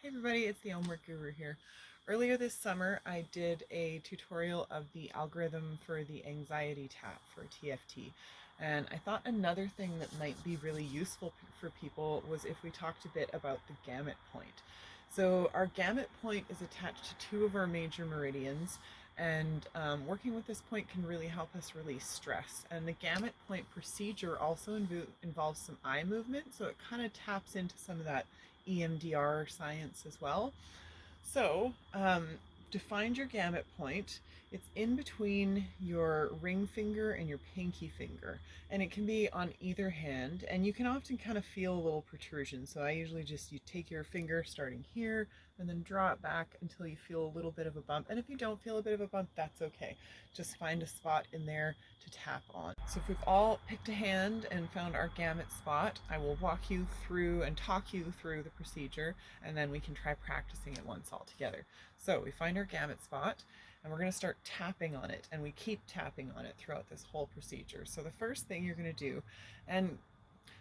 Hey everybody, it's the Homework Guru here. Earlier this summer, I did a tutorial of the algorithm for the anxiety tap for TFT. And I thought another thing that might be really useful for people was if we talked a bit about the gamut point. So our gamut point is attached to two of our major meridians, and working with this point can really help us release stress. And the gamut point procedure also involves some eye movement, so it kind of taps into some of that EMDR science as well. So, to find your gamut point, it's in between your ring finger and your pinky finger, and it can be on either hand, and you can often kind of feel a little protrusion. So I usually just, you take your finger starting here and then draw it back until you feel a little bit of a bump. And if you don't feel a bit of a bump, that's okay. Just find a spot in there to tap on. So if we've all picked a hand and found our gamut spot, I will walk you through and talk you through the procedure, and then we can try practicing it once all together. So we find our gamut spot, and we're going to start tapping on it, and we keep tapping on it throughout this whole procedure. So the first thing you're going to do, and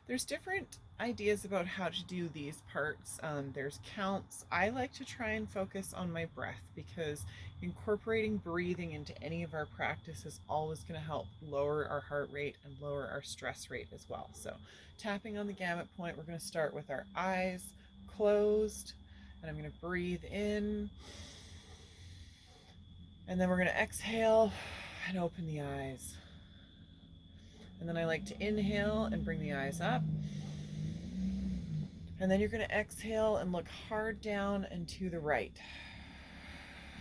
there's different ideas about how to do these parts. There's counts. I like to try and focus on my breath because incorporating breathing into any of our practice is always going to help lower our heart rate and lower our stress rate as well. So tapping on the gamut point, we're going to start with our eyes closed, and I'm going to breathe in, and then we're going to exhale and open the eyes. And then I like to inhale and bring the eyes up. And then you're going to exhale and look hard down and to the right.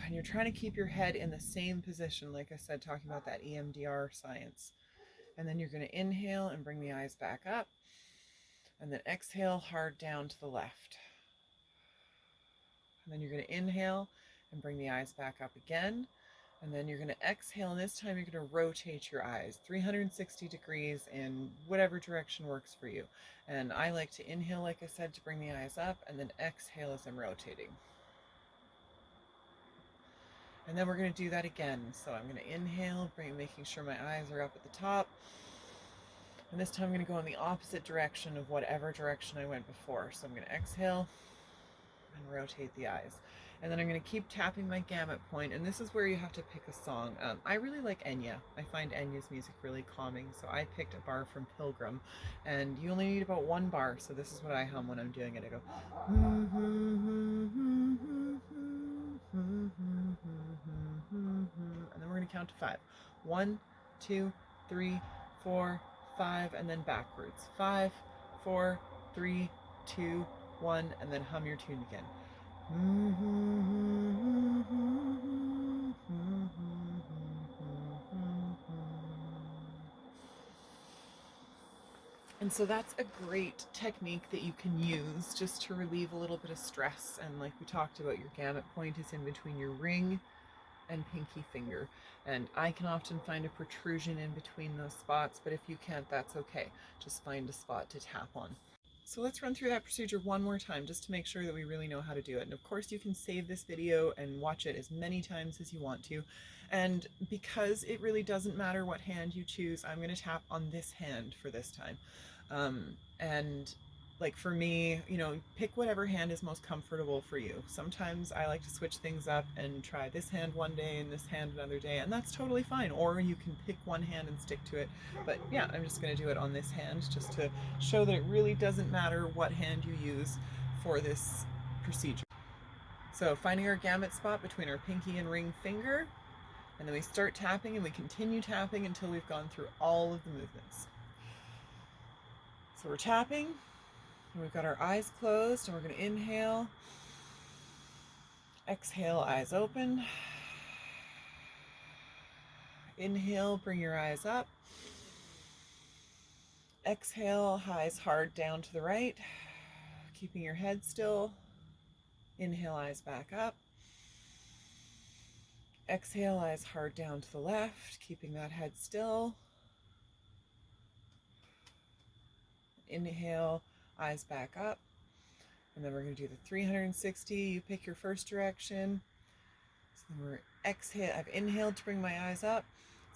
And you're trying to keep your head in the same position, like I said, talking about that EMDR science. And then you're going to inhale and bring the eyes back up. And then exhale hard down to the left. And then you're going to inhale and bring the eyes back up again. And then you're going to exhale, and this time you're going to rotate your eyes 360 degrees in whatever direction works for you. And I like to inhale, like I said, to bring the eyes up, and then exhale as I'm rotating. And then we're going to do that again. So I'm going to inhale, making sure my eyes are up at the top. And this time I'm going to go in the opposite direction of whatever direction I went before. So I'm going to exhale and rotate the eyes. And then I'm going to keep tapping my gamut point, and this is where you have to pick a song. I really like Enya. I find Enya's music really calming, so I picked a bar from Pilgrim, and you only need about one bar, so this is what I hum when I'm doing it. I go, and then we're going to count to 5. 1, 2, 3, 4, 5, and then backwards. 5, 4, 3, 2, 1, and then hum your tune again. And so that's a great technique that you can use just to relieve a little bit of stress. And like we talked about, your gamut point is in between your ring and pinky finger. And I can often find a protrusion in between those spots, but if you can't, that's okay. Just find a spot to tap on. So let's run through that procedure one more time just to make sure that we really know how to do it. And of course you can save this video and watch it as many times as you want to. And because it really doesn't matter what hand you choose, I'm going to tap on this hand for this time. And like for me, pick whatever hand is most comfortable for you. Sometimes I like to switch things up and try this hand one day and this hand another day, and that's totally fine. Or you can pick one hand and stick to it. But yeah, I'm just going to do it on this hand just to show that it really doesn't matter what hand you use for this procedure. So finding our gamut spot between our pinky and ring finger, and then we start tapping and we continue tapping until we've gone through all of the movements. So we're tapping, and we've got our eyes closed, and we're going to inhale, exhale, eyes open. Inhale, bring your eyes up. Exhale, eyes hard down to the right, keeping your head still. Inhale, eyes back up. Exhale, eyes hard down to the left, keeping that head still. Inhale, eyes back up. And then we're going to do the 360. You pick your first direction. So then we're exhale. I've inhaled to bring my eyes up.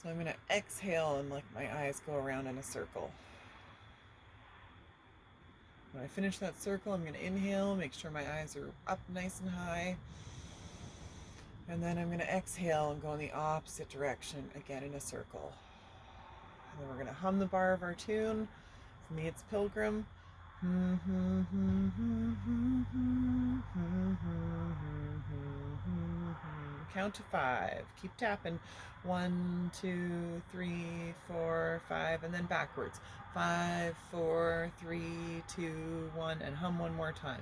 So I'm going to exhale and let my eyes go around in a circle. When I finish that circle, I'm going to inhale, make sure my eyes are up nice and high. And then I'm going to exhale and go in the opposite direction, again in a circle. And then we're going to hum the bar of our tune. For me, it's Pilgrim. Count to 5. Keep tapping. 1, 2, 3, 4, 5, and then backwards. 5, 4, 3, 2, 1, and hum one more time.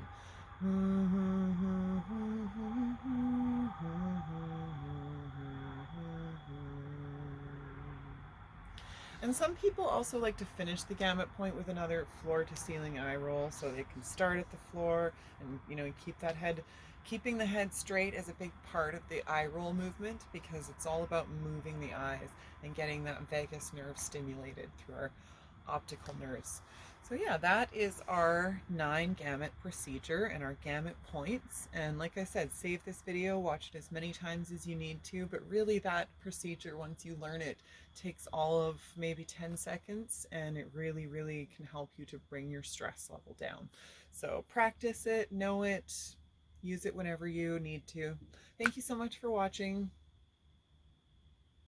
And some people also like to finish the gamut point with another floor to ceiling eye roll, so they can start at the floor and keep that head. Keeping the head straight is a big part of the eye roll movement because it's all about moving the eyes and getting that vagus nerve stimulated through our optical nerves. So yeah, that is our 9 gamut procedure and our gamut points. And like I said, save this video, watch it as many times as you need to, but really that procedure, once you learn it, takes all of maybe 10 seconds, and it really, really can help you to bring your stress level down. So practice it, know it, use it whenever you need to. Thank you so much for watching.